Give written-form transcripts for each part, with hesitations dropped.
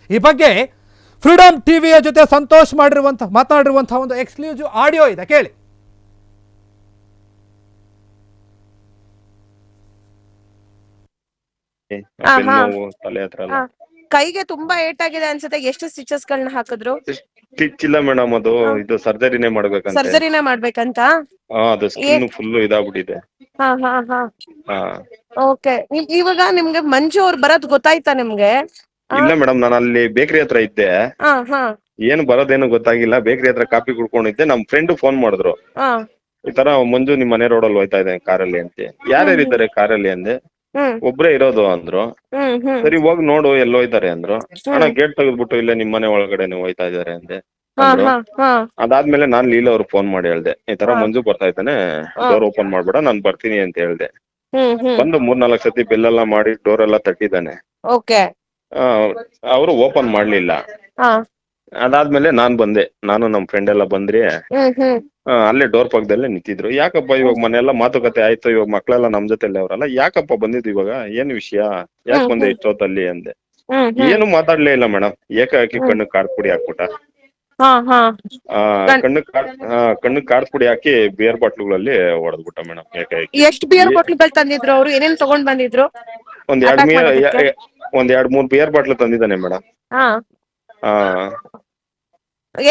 ಈ ಬಗ್ಗೆ ಫ್ರೀಡಮ್ ಟಿವಿಯ ಜೊತೆ ಸಂತೋಷ್ ಮಾತನಾಡಿರುವಂತಹ ಒಂದು ಎಕ್ಸ್ಕ್ಲೂಸಿವ್ ಆಡಿಯೋ ಇದೆ, ಕೇಳಿ. ಕೈಗೆ ತುಂಬಾ ಏಟಾಗಿದೆ ಅನ್ಸುತ್ತೆ. ಎಷ್ಟು ಸ್ಟಿಚಸ್ ಗಳನ್ನ ಹಾಕಿದ್ರು? ಸ್ಟಿಚ್ ಇಲ್ಲ ಮೇಡಮ್, ಅದು ಇದು ಸರ್ಜರಿನೇ ಮಾಡ್ಬೇಕಂತ. ಸರ್ಜರಿನೇ ಮಾಡ್ಬೇಕಂತ? ಅದು ಸ್ಕಿನ್ ಫುಲ್ ಇದಾಗ್ಬಿಟ್ಟಿದೆ. ಓಕೆ. ಇವಾಗ ನಿಮ್ಗೆ ಮಂಜು ಅವ್ರು ಬರೋದ್ ಗೊತ್ತಾಯ್ತಾ ನಿಮ್ಗೆ? ಇಲ್ಲ ಮೇಡಮ್, ನಾನು ಅಲ್ಲಿ ಬೇಕರಿ ಹತ್ರ ಇದ್ದೆ. ಏನು ಬರೋದೇನು ಗೊತ್ತಾಗಿಲ್ಲ. ಬೇಕರಿ ಹತ್ರ ಕಾಫಿ ಕುಡ್ಕೊಂಡಿದ್ದೆ. ನಮ್ ಫ್ರೆಂಡ್ ಫೋನ್ ಮಾಡಿದ್ರು, ಈ ತರ ಮಂಜು ನಿಮ್ ಮನೆ ರೋಡಲ್ಲಿ ಹೋಯ್ತಾ ಇದೆ ಕಾರಲ್ಲಿ ಅಂತ. ಯಾರ್ಯಾರಿದ್ದಾರೆ ಕಾರಲ್ಲಿ ಅಂದೆ. ಒಬ್ರೇ ಇರೋದು ಅಂದ್ರು. ಸರಿ ಹೋಗಿ ನೋಡು ಎಲ್ಲೋ ಹೋಯ್ತಾರೆ ಅಂದ್ರು. ಅಣ್ಣ ಗೇಟ್ ತೆಗೆದ್ಬಿಟ್ಟು ಇಲ್ಲೇ ನಿಮ್ ಮನೆ ಒಳಗಡೆ ಹೋಯ್ತಾ ಇದಾರೆ ಅಂದೆ ಅಂದ್ರು. ಅದಾದ್ಮೇಲೆ ನಾನ್ ಲೀಲಾ ಅವ್ರಿಗೆ ಫೋನ್ ಮಾಡಿ ಹೇಳ್ದೆ, ಈ ತರ ಮಂಜು ಬರ್ತಾ ಇದ್ದಾನೆ, ಡೋರ್ ಓಪನ್ ಮಾಡ್ಬೇಡ, ನಾನ್ ಬರ್ತೀನಿ ಅಂತ ಹೇಳ್ದೆ. ಬಂದು 3-4 ಸತಿ ಬೆಲ್ಲೆಲ್ಲ ಮಾಡಿ ಡೋರ್ ಎಲ್ಲ ತಟ್ಟಿದ್ದಾನೆ. ಅವರು ಓಪನ್ ಮಾಡ್ಲಿಲ್ಲ. ಅದಾದ್ಮೇಲೆ ನಾನ್ ಬಂದೆ, ನಾನು ನಮ್ ಫ್ರೆಂಡ್ ಎಲ್ಲ ಬಂದ್ರಿ. ಅಲ್ಲೇ ಡೋರ್ ಪಕ್ಕದಲ್ಲೇ ನಿಂತಿದ್ರು. ಯಾಕಪ್ಪ ಇವಾಗ ಮನೆಯೆಲ್ಲ ಮಾತುಕತೆ ಆಯ್ತು, ಇವಾಗ ಮಕ್ಳೆಲ್ಲ ನಮ್ ಜೊತೆಲಿ ಅವ್ರಲ್ಲ, ಯಾಕಪ್ಪ ಬಂದಿದ್ದು ಇವಾಗ, ಏನ್ ವಿಷಯ, ಯಾಕೆ ಬಂದೆ ಇಷ್ಟೊತ್ತಲ್ಲಿ ಅಂದೆ. ಏನು ಮಾತಾಡ್ಲೇ ಇಲ್ಲ ಮೇಡಮ್. ಏಕಾಏಕಿ ಕಣ್ಣು ಕಾರ್ ಪುಡಿ ಹಾಕ್ಬಿಟ್ಟ. ಕಣ್ಣು ಕಾರ್ ಪುಡಿ ಹಾಕಿ ಬಿಯರ್ ಬಾಟ್ಲುಗಳಲ್ಲಿ ಹೊಡೆದ್ಬಿಟ್ಟ ಮೇಡಮ್ ಏಕಾಏಕಿ. ಎಷ್ಟು ಬಿಯರ್ ಬಾಟ್ಲುಗಳು ತಂದಿದ್ರು ಅವರು? ಏನೇನ್ ತಗೊಂಡ್ ಬಂದಿದ್ರು? ಒಂದ್ 2-3 ಬಿಯರ್ ಬಾಟ್ಲು ತಂದಿದ್ದಾನೆ ಮೇಡಮ್.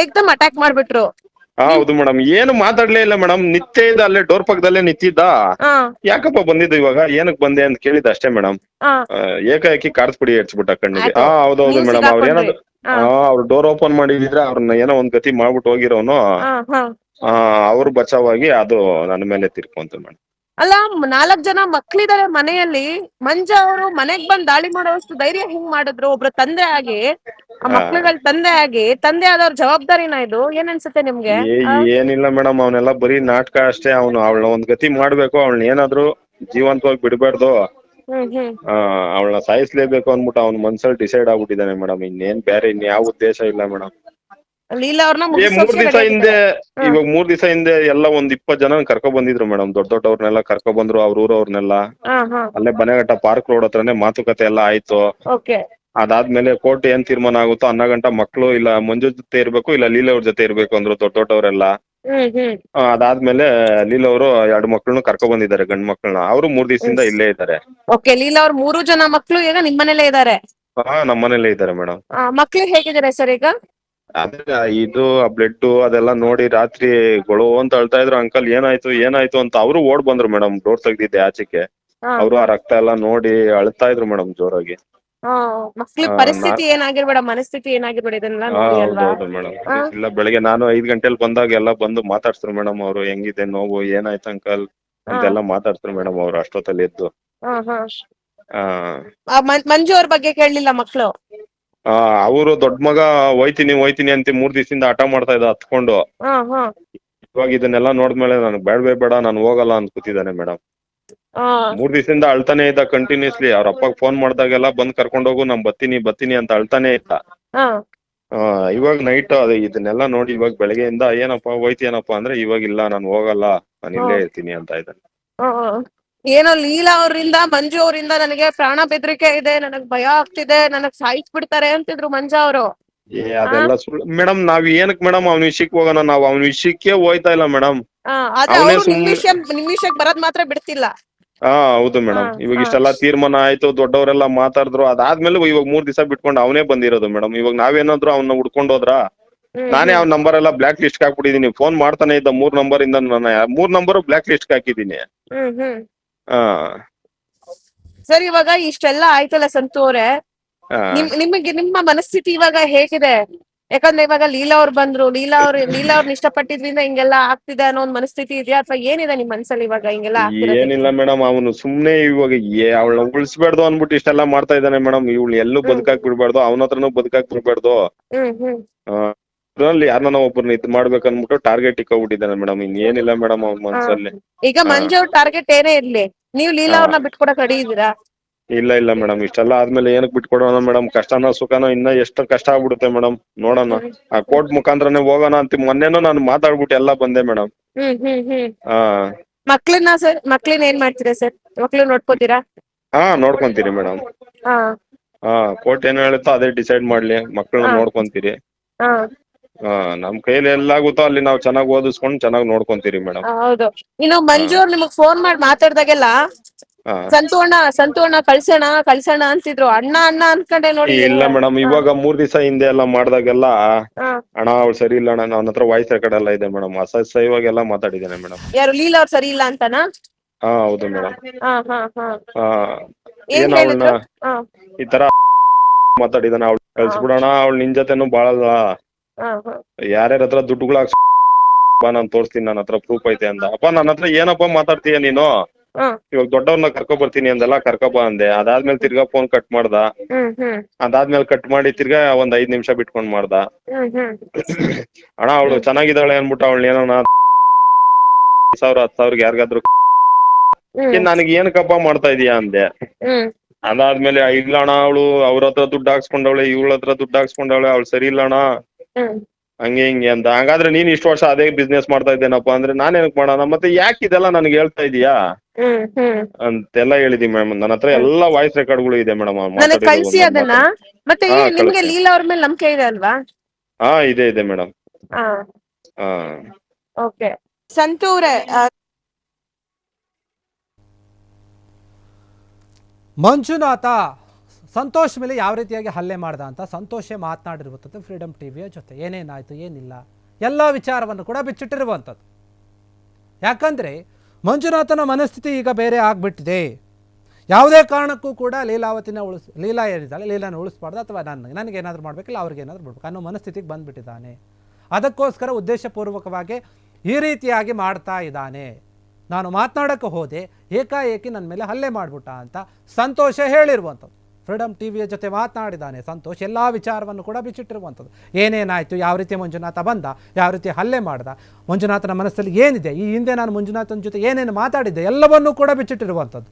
ಏಕ್ದಮ್ ಅಟ್ಯಾಕ್ ಮಾಡ್ಬಿಟ್ರು. ಹೌದು ಮೇಡಮ್, ಏನು ಮಾತಾಡ್ಲೇ ಇಲ್ಲ ಮೇಡಮ್. ನಿತ್ಯ ಇದ್ದ ಅಲ್ಲೇ ಡೋರ್ ಪಕ್ಕದಲ್ಲೇ ನಿಂತಿದ್ದ. ಯಾಕಪ್ಪ ಬಂದಿದ್ದು ಇವಾಗ, ಏನಕ್ ಬಂದೆ ಅಂತ ಕೇಳಿದ ಅಷ್ಟೇ ಮೇಡಮ್. ಏಕಾಏಕಿ ಕಾರ್ಸ್ ಪುಡಿ ಹಚ್ಬಿಟ್ಟ ಕಣ್ಣಿಗೆ. ಹೌದೌದು ಮೇಡಮ್. ಅವ್ರ ಏನಾದ್ರು ಅವ್ರು ಡೋರ್ ಓಪನ್ ಮಾಡಿದ್ರೆ ಅವ್ರನ್ನ ಏನೋ ಒಂದ್ ಗತಿ ಮಾಡ್ಬಿಟ್ಟು ಹೋಗಿರೋನು. ಅವ್ರು ಬಚಾವಾಗಿ ಅದು ನನ್ನ ಮೇಲೆ ತಿರ್ಕೊಂತು ಮೇಡಮ್. ಅಲ್ಲ, 4 ಜನ ಮಕ್ಳಿದಾರೆ ಮನೆಯಲ್ಲಿ. ಮಂಜು ಅವರು ಮನೆಗ್ ಬಂದ್ ದಾಳಿ ಮಾಡೋಷ್ಟು ಧೈರ್ಯ ಹೆಂಗ್ ಮಾಡಿದ್ರು? ಒಬ್ರು ತಂದೆ ಆಗಿ, ಆ ಮಕ್ಳುಗಳ ತಂದೆ ಆಗಿ, ತಂದೆ ಆದವ್ರ ಜವಾಬ್ದಾರಿನ ಇದು? ಏನ್ ಅನ್ಸುತ್ತೆ ನಿಮ್ಗೆ? ಏನಿಲ್ಲ ಮೇಡಮ್, ಅವನೆಲ್ಲ ಬರೀ ನಾಟಕ ಅಷ್ಟೇ. ಅವಳನ್ನ ಒಂದ್ ಗತಿ ಮಾಡ್ಬೇಕು, ಅವಳನ್ನ ಏನಾದ್ರು ಜೀವಂತವಾಗಿ ಬಿಡ್ಬಾರ್ದು, ಅವಳನ್ನ ಸಾಯಿಸ್ಲೇಬೇಕು ಅನ್ಬಿಟ್ಟು ಅವ್ನ ಮನ್ಸಲ್ಲಿ ಡಿಸೈಡ್ ಆಗ್ಬಿಟ್ಟಿದ್ದಾನೆ ಮೇಡಮ್. ಇನ್ನೇನ್ ಬೇರೆ ಇನ್ಯಾವ ಉದ್ದೇಶ ಇಲ್ಲ ಮೇಡಮ್. ಲೀಲಾ ಅವ್ರನ್ನ 3 ದಿವಸ ಹಿಂದೆ, ಇವಾಗ 3 ದಿವಸ ಹಿಂದೆ ಎಲ್ಲ ಒಂದ್ 20 ಜನ ಕರ್ಕೊ ಬಂದಿದ್ರು ಮೇಡಮ್. ದೊಡ್ಡವ್ರನ್ನೆಲ್ಲ ಕರ್ಕೊ ಬಂದ್ರು, ಅವ್ರ ಊರವ್ರನ್ನೆಲ್ಲ. ಅಲ್ಲೇ ಬನೆಘಟ್ಟ ಪಾರ್ಕ್ ರೋಡ್ ಹತ್ರನೇ ಮಾತುಕತೆ ಎಲ್ಲ ಆಯ್ತು. ಅದಾದ್ಮೇಲೆ ಕೋರ್ಟ್ ಏನ್ ತೀರ್ಮಾನ ಆಗುತ್ತೋ 12 ಗಂಟೆ ಮಕ್ಳು ಇಲ್ಲ ಮಂಜು ಜೊತೆ ಇರ್ಬೇಕು, ಇಲ್ಲ ಲೀಲಾ ಅವ್ರ ಜೊತೆ ಇರ್ಬೇಕು ಅಂದ್ರು ದೊಡ್ಡವ್ರೆಲ್ಲ. ಅದಾದ್ಮೇಲೆ ಲೀಲಾ ಅವರು 2 ಮಕ್ಳನ್ನು ಕರ್ಕೊ ಬಂದಿದ್ದಾರೆ, ಗಂಡ್ ಮಕ್ಳನ್ನ. ಅವರು 3 ದಿವಸದಿಂದ ಇಲ್ಲೇ ಇದ್ದಾರೆ. ಲೀಲಾ ಅವ್ರ 3 ಜನ ಮಕ್ಳು ಈಗ ನಿಮ್ ಮನೇಲೇ ಇದಾರೆ? ನಮ್ಮ ಮನೇಲೇ ಇದ್ದಾರೆ ಮೇಡಮ್. ಮಕ್ಳು ಹೇಗಿದ್ದಾರೆ ಸರ್ ಈಗ? ಅದೇ ಇದು ಬ್ಲಡ್ ಅದೆಲ್ಲ ನೋಡಿ ರಾತ್ರಿ ಗೊಳು ಅಂತ ಅಳ್ತಾ ಇದ್ರು. ಅಂಕಲ್ ಏನಾಯ್ತು ಅಂತ ಅವರು ಓಡ್ ಬಂದ್ರು ಮೇಡಮ್. ಡೋರ್ ತೆಗ್ದಿದ್ದೆ ಆಚೆಗೆ. ಅವರು ಆ ರಕ್ತ ಎಲ್ಲ ನೋಡಿ ಅಳ್ತಾ ಇದ್ರು ಮೇಡಮ್ ಜೋರಾಗಿ. ಮಕ್ಳ ಪರಿಸ್ಥಿತಿ ಏನಾಗಿರ್ಬೇಡ, ಮನಸ್ಥಿತಿ ಏನಾಗಿರ್ಬೇಡ, ಇದನ್ನೆಲ್ಲ ನೋಡಿ ಅಲ್ವಾ? ಹೌದು ಮೇಡಮ್. ಇಲ್ಲ, ಬೆಳಿಗ್ಗೆ ನಾನು 5 ಗಂಟೆಲಿ ಬಂದಾಗ ಎಲ್ಲ ಬಂದು ಮಾತಾಡ್ಸ್ರು ಮೇಡಮ್. ಅವರು ಹೆಂಗಿದೆ ನೋವು, ಏನಾಯ್ತು ಅಂಕಲ್ ಅಂತೆಲ್ಲ ಮಾತಾಡ್ಸ್ರು ಮೇಡಮ್ ಅವ್ರು ಅಷ್ಟೊತ್ತಲ್ಲಿ ಎದ್ದು. ಮಂಜು ಅವ್ರ ಬಗ್ಗೆ ಕೇಳಲಿಲ್ಲ ಮಕ್ಳು? ಅವರು ದೊಡ್ಡ ಮಗ ಹೋಯ್ತೀನಿ ಅಂತ 3 ದಿವಸದಿಂದ ಹಠ ಮಾಡ್ತಾ ಇದ್ದ ಹತ್ಕೊಂಡು. ಇವಾಗ ಇದನ್ನೆಲ್ಲ ನೋಡಿದ್ಮೇಲೆ ನನಗೆ ಬೇಡ ನಾನು ಹೋಗಲ್ಲ ಅಂತ ಕೂತಿದ್ದಾನೆ ಮೇಡಮ್. 3 ದಿವಸದಿಂದ ಅಳ್ತಾನೆ ಇದ್ದ ಕಂಟಿನ್ಯೂಸ್ಲಿ. ಅವ್ರ ಅಪ್ಪಗ್ ಫೋನ್ ಮಾಡ್ದಾಗೆಲ್ಲ ಬಂದ್ ಕರ್ಕೊಂಡ್ ಹೋಗು, ನಾನ್ ಬರ್ತೀನಿ ಅಂತ ಅಳ್ತಾನೆ ಇದ್ದ. ಇವಾಗ ನೈಟ್ ಇದನ್ನೆಲ್ಲ ನೋಡಿ ಇವಾಗ ಬೆಳಗ್ಗೆಯಿಂದ ಏನಪ್ಪಾ ಹೋಯ್ತೀನಪ್ಪ ಅಂದ್ರೆ, ಇವಾಗ ಇಲ್ಲ ನಾನು ಹೋಗಲ್ಲ, ನಾನು ಇಲ್ಲೇ ಇರ್ತೀನಿ ಅಂತ ಇದ್ದಾನೆ. ಏನೋ ಲೀಲಾ ಅವರಿಂದ, ಮಂಜು ಅವರಿಂದ ನನಗೆ ಪ್ರಾಣ ಬೆದರಿಕೆ ಇದೆ, ನನಗ್ ಭಯ ಆಗ್ತಿದೆ, ನನಗ್ ಸಾಯಿಸ್ಬಿಡ್ತಾರೆ ಅಂತಿದ್ರು ಮಂಜು ಅವರು. ಅದೆಲ್ಲ ಸುಳ್ಳು ಮೇಡಮ್. ನಾವ್ ಏನಕ್ ಮೇಡಮ್ ಅವ್ನ ವಿಷಯಕ್ಕೆ ಹೋಗೋಣ? ನಾವ್ ಅವ್ನ ವಿಷಯಕ್ಕೆ ಹೋಯ್ತಾ ಇಲ್ಲ ಮೇಡಮ್. ನಿಮ್ ವಿಷಯಕ್ಕೆ ಬರೋದ್ ಮಾತ್ರ ಬಿಡ್ತಿಲ್ಲ. ಹೌದು ಮೇಡಮ್. ಇವಾಗ ಇಷ್ಟೆಲ್ಲ ತೀರ್ಮಾನ ಆಯ್ತು, ದೊಡ್ಡವರೆಲ್ಲ ಮಾತಾಡಿದ್ರು. ಅದಾದ್ಮೇಲೆ ಇವಾಗ 3 ದಿವಸ ಬಿಟ್ಕೊಂಡು ಅವನೇ ಬಂದಿರೋದು ಮೇಡಮ್. ಇವಾಗ ನಾವೇನಾದ್ರು ಅವ್ನ ಹುಡ್ಕೊಂಡು ಹೋದ್ರ? ನಾನೇ ಅವ್ನ ನಂಬರ್ ಎಲ್ಲ ಬ್ಲಾಕ್ ಲಿಸ್ಟ್ ಹಾಕ್ಬಿಟ್ಟಿದೀನಿ. ಫೋನ್ ಮಾಡ್ತಾನೆ ಇದ್ದ 3 ನಂಬರ್ ಇಂದ, ನಾನು 3 ನಂಬರ್ ಬ್ಲಾಕ್ ಲಿಸ್ಟ್ ಹಾಕಿದೀನಿ. ಸರ್, ಇವಾಗ ಇಷ್ಟೆಲ್ಲ ಆಯ್ತಲ್ಲ ಸಂತು ಅವ್ರೆ, ನಿಮಗೆ ನಿಮ್ಮ ಮನಸ್ಥಿತಿ ಇವಾಗ ಹೇಗಿದೆ? ಯಾಕಂದ್ರೆ ಇವಾಗ ಲೀಲಾ ಅವ್ರು ಬಂದ್ರು, ಲೀಲಾ ಅವ್ರನ್ನ ಇಷ್ಟಪಟ್ಟಿದ್ರಿಂದ ಹಿಂಗೆಲ್ಲ ಆಗ್ತಿದೆ ಅನ್ನೋ ಒಂದ್ ಮನಸ್ಥಿತಿ ಇದೆಯಾ, ಅಥವಾ ಏನಿದೆ ನಿಮ್ ಮನ್ಸಲ್ಲಿ ಇವಾಗ ಹಿಂಗೆಲ್ಲ ಆಗ್ತಿರೋದು? ಏನಿಲ್ಲ ಮೇಡಮ್, ಅವನು ಸುಮ್ನೆ ಇವಾಗ ಅವಳನ್ನ ಉಳಿಸ್ಬಾರ್ದು ಅನ್ಬಿಟ್ಟು ಇಷ್ಟೆಲ್ಲ ಮಾಡ್ತಾ ಇದ್ದಾನೆ ಮೇಡಮ್. ಇವಳು ಎಲ್ಲೂ ಬದುಕಾಕ್ ಬಿಡ್ಬಾರ್ದು, ಅವನ ಹತ್ರನೂ ಬದುಕಾಕ್ ಬಿಡ್ಬಾರ್ದು. ಯಾರನ್ನ ಒಬ್ಬರನ್ನ ಇದ್ ಮಾಡ್ಬೇಕನ್ಬಿಟ್ಟು ಟಾರ್ಗೆಟ್ ಇಕ್ಕೋಬಿಟ್ಟಿದ್ದಾನೆ ಮೇಡಮ್. ಇನ್ನೇನಿಲ್ಲ ಮೇಡಮ್ ಅವ್ನ ಮನ್ಸಲ್ಲಿ. ಈಗ ಮಂಜು ಅವ್ರ ಟಾರ್ಗೆಟ್ ಏನೇ ಇರ್ಲಿ, ನೀವು ಲೀಲಾ ಅವ್ರನ್ನ ಬಿಟ್ಕೊಡಕ್ ರೆಡಿ ಇದೀರಾ? ಇಲ್ಲ ಮೇಡಮ್, ಇಷ್ಟೆಲ್ಲ ಆದ್ಮೇಲೆ ಏನಕ್ ಬಿಟ್ಕೊಡೋಣ ಮೇಡಮ್? ಕಷ್ಟನೋ ಸುಖನೋ ಇನ್ನ ಎಷ್ಟು ಕಷ್ಟ ಆಗ್ಬಿಡುತ್ತೆ ಮೇಡಮ್, ನೋಡೋಣ. ಆ ಕೋರ್ಟ್ ಮುಖಾಂತರನೇ ಹೋಗೋಣ ಅಂತ ಮೊನ್ನೆನೂ ನಾನು ಮಾತಾಡ್ಬಿಟ್ಟು ಎಲ್ಲ ಬಂದೆ ಮೇಡಮ್. ಮಕ್ಳನ್ನ ಸರ್, ಮಕ್ಳನ್ನ ಏನ್ ಮಾಡ್ತೀರಾ ಸರ್? ಮಕ್ಳು ನೋಡ್ಕೋತೀರಾ? ನೋಡ್ಕೊಂತೀರಿ ಮೇಡಮ್. ಕೋರ್ಟ್ ಏನ್ ಹೇಳುತ್ತೋ ಅದೇ ಡಿಸೈಡ್ ಮಾಡ್ಲಿ, ಮಕ್ಕಳನ್ನ ನೋಡ್ಕೊಂತೀರಿ. ಹಾ ನಮ್ ಕೈಯಲ್ಲಿ ಎಲ್ಲಾಗುತ್ತೋ ಅಲ್ಲಿ ನಾವು ಚೆನ್ನಾಗಿ ಓದಿಸ್ಕೊಂಡು ಚೆನ್ನಾಗಿ ನೋಡ್ಕೊಂತೀರಿ ಮೇಡಮ್. ಹೌದು. ಇನ್ನು ಮಂಜು ಅವ್ರು ನಿಮಗ್ ಫೋನ್ ಮಾಡಿ ಮಾತಾಡ್ದಾಗೆಲ್ಲ ಸಂತು ಅಣ್ಣ ಕಳ್ಸೋಣ ಅಂತಿದ್ರು. ಅಣ್ಣ ಅನ್ಕೊಂಡೆ ನೋಡಿ. ಇಲ್ಲ ಮೇಡಮ್, ಇವಾಗ 3 ದಿವಸ ಹಿಂದೆ ಎಲ್ಲ ಮಾಡ್ದಾಗೆಲ್ಲ ಅಣ್ಣ ಅವ್ಳು ಸರಿ ಇಲ್ಲ ಅಣ್ಣ, ನನ್ನ ಹತ್ರ ವಾಯ್ಸ್ ರೆಕಾರ್ಡ್ ಎಲ್ಲ ಇದೆ ಮೇಡಮ್, ಅಸಹ್ಯವಾಗೆಲ್ಲ ಮಾತಾಡಿದ್ದೇನೆ ಮೇಡಮ್. ಯಾರು ಲೀಲಾ ಅವ್ರು ಸರಿ ಇಲ್ಲ ಅಂತನಾ? ಹೌದು ಮೇಡಮ್. ಏನ್ ಏನ್ ಅವಳನ್ನ ಈ ತರ ಮಾತಾಡಿದಾನೆ, ಅವಳು ಕಳ್ಸ್ಬಿಡೋಣ, ಅವಳು ನಿನ್ ಜೊತೆನು ಬಾಳಲ್ಲ, ಯಾರ್ಯಾರ ಹತ್ರ ದುಡ್ಡುಗಳ ನಾನ್ ತೋರಿಸ್ತೀನಿ, ನನ್ನ ಹತ್ರ ಪ್ರೂಫ್ ಐತೆ ಅಂದ. ಅಪ್ಪ ನನ್ನ ಹತ್ರ ಏನಪ್ಪ ಮಾತಾಡ್ತೀಯ ನೀನು, ಇವಾಗ ದೊಡ್ಡವ್ರನ್ನ ಕರ್ಕೊ ಬರ್ತೀನಿ ಅಂದೆಲ್ಲ, ಕರ್ಕೊಬ ಅಂದೆ. ಅದಾದ್ಮೇಲೆ ತಿರ್ಗಾ ಫೋನ್ ಕಟ್ ಮಾಡ್ದ. ಅದಾದ್ಮೇಲೆ ಕಟ್ ಮಾಡಿ ತಿರ್ಗಾ ಒಂದ್ 5 ನಿಮಿಷ ಬಿಟ್ಕೊಂಡ್ ಮಾಡ್ದ. ಅಣ್ಣ ಅವಳು ಚೆನ್ನಾಗಿದ್ದಾಳೆ ಅನ್ಬಿಟ್ಟು ಅವಳು ಏನೋ 10,000 ಯಾರಿಗಾದ್ರು ನನಗೆ ಏನಕ್ಕಪ್ಪ ಮಾಡ್ತಾ ಇದೀಯಾ ಅಂದೆ. ಅದಾದ್ಮೇಲೆ ಇಲ್ಲ ಅಣ್ಣ, ಅವಳು ಅವ್ರ ಹತ್ರ ದುಡ್ಡು ಹಾಕ್ಸ್ಕೊಂಡವಳೆ, ಇವಳ ಹತ್ರ ದುಡ್ಡು ಹಾಕ್ಸ್ಕೊಂಡವಳೆ, ಅವಳು ಸರಿ ಇಲ್ಲ ಅಣ್ಣ, ಹಂಗೆ ಹಿಂಗೆ ಅಂತ. ಹಂಗಾದ್ರೆ ನೀನ್ ಇಷ್ಟು ವರ್ಷ ಅದೇ ಬಿಸ್ನೆಸ್ ಮಾಡ್ತಾ ಇದ್ದೇನಪ್ಪ ಅಂದ್ರೆ ನಾನ್ ಏನಕ್ ಮಾಡೋಣ, ಮತ್ತೆ ಯಾಕೆ ಇದೆಲ್ಲ ನನ್ಗೆ ಹೇಳ್ತಾ ಇದೀಯಾ ಅಂತೆಲ್ಲ ಹೇಳಿದೀನಿ ಮೇಡಮ್. ನನ್ನ ಹತ್ರ ಎಲ್ಲಾ ವಾಯ್ಸ್ ರೆಕಾರ್ಡ್ಗಳು ಇದೆ ಮೇಡಮ್. ಕಳ್ಸಿ ಅದನ್ನ. ಮತ್ತೆ ನಿಮ್ಗೆ ಲೀಲಾ ಅವ್ರ ಮೇಲೆ ನಂಬಿಕೆ ಇದೆ ಅಲ್ವಾ? ಇದೆ ಮೇಡಮ್. ಓಕೆ. ಸಂತು ಅವ್ರೆ, ಮಂಜುನಾಥ ಸಂತೋಷ್ ಮೇಲೆ ಯಾವ ರೀತಿಯಾಗಿ ಹಲ್ಲೆ ಮಾಡ್ದ ಅಂತ ಸಂತೋಷೇ ಮಾತನಾಡಿರುವಂಥದ್ದು ಫ್ರೀಡಮ್ ಟಿವಿಯ ಜೊತೆ. ಏನೇನಾಯಿತು ಏನಿಲ್ಲ ಎಲ್ಲ ವಿಚಾರವನ್ನು ಕೂಡ ಬಿಚ್ಚಿಟ್ಟಿರುವಂಥದ್ದು. ಯಾಕಂದರೆ ಮಂಜುನಾಥನ ಮನಸ್ಥಿತಿ ಈಗ ಬೇರೆ ಆಗಿಬಿಟ್ಟಿದೆ. ಯಾವುದೇ ಕಾರಣಕ್ಕೂ ಕೂಡ ಲೀಲಾ ಏನಿದ್ದಾಳೆ ಲೀಲಾನ ಉಳಿಸ್ಬಾರ್ದು, ಅಥವಾ ನನಗೇನಾದರೂ ಮಾಡಬೇಕಿಲ್ಲ ಅವ್ರಿಗೇನಾದರೂ ಮಾಡಬೇಕು ಅನ್ನೋ ಮನಸ್ಥಿತಿಗೆ ಬಂದುಬಿಟ್ಟಿದ್ದಾನೆ. ಅದಕ್ಕೋಸ್ಕರ ಉದ್ದೇಶಪೂರ್ವಕವಾಗಿ ಈ ರೀತಿಯಾಗಿ ಮಾಡ್ತಾ ಇದ್ದಾನೆ. ನಾನು ಮಾತನಾಡೋಕ್ಕೆ ಹೋದೆ, ಏಕಾಏಕಿ ನನ್ನ ಮೇಲೆ ಹಲ್ಲೆ ಮಾಡಿಬಿಟ್ಟ ಅಂತ ಸಂತೋಷ ಹೇಳಿರುವಂಥದ್ದು. ಫ್ರೀಡಮ್ ಟಿವಿಯ ಜೊತೆ ಮಾತನಾಡಿದ್ದಾನೆ ಸಂತೋಷ್. ಎಲ್ಲ ವಿಚಾರವನ್ನು ಕೂಡ ಬಿಚ್ಚಿಟ್ಟಿರುವಂಥದ್ದು. ಏನೇನಾಯಿತು, ಯಾವ ರೀತಿ ಮಂಜುನಾಥ ಬಂದ, ಯಾವ ರೀತಿ ಹಲ್ಲೆ ಮಾಡ್ದ, ಮಂಜುನಾಥನ ಮನಸ್ಸಲ್ಲಿ ಏನಿದೆ, ಈ ಹಿಂದೆ ನಾನು ಮಂಜುನಾಥನ ಜೊತೆ ಏನೇನು ಮಾತಾಡಿದ್ದೆ ಎಲ್ಲವನ್ನೂ ಕೂಡ ಬಿಚ್ಚಿಟ್ಟಿರುವಂಥದ್ದು.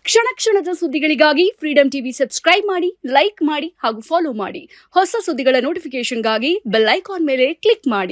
ಕ್ಷಣ ಕ್ಷಣದ ಸುದ್ದಿಗಳಿಗಾಗಿ ಫ್ರೀಡಮ್ ಟಿವಿ ಸಬ್ಸ್ಕ್ರೈಬ್ ಮಾಡಿ, ಲೈಕ್ ಮಾಡಿ ಹಾಗೂ ಫಾಲೋ ಮಾಡಿ. ಹೊಸ ಸುದ್ದಿಗಳ ನೋಟಿಫಿಕೇಶನ್ಗಾಗಿ ಬೆಲ್ ಐಕಾನ್ ಮೇಲೆ ಕ್ಲಿಕ್ ಮಾಡಿ.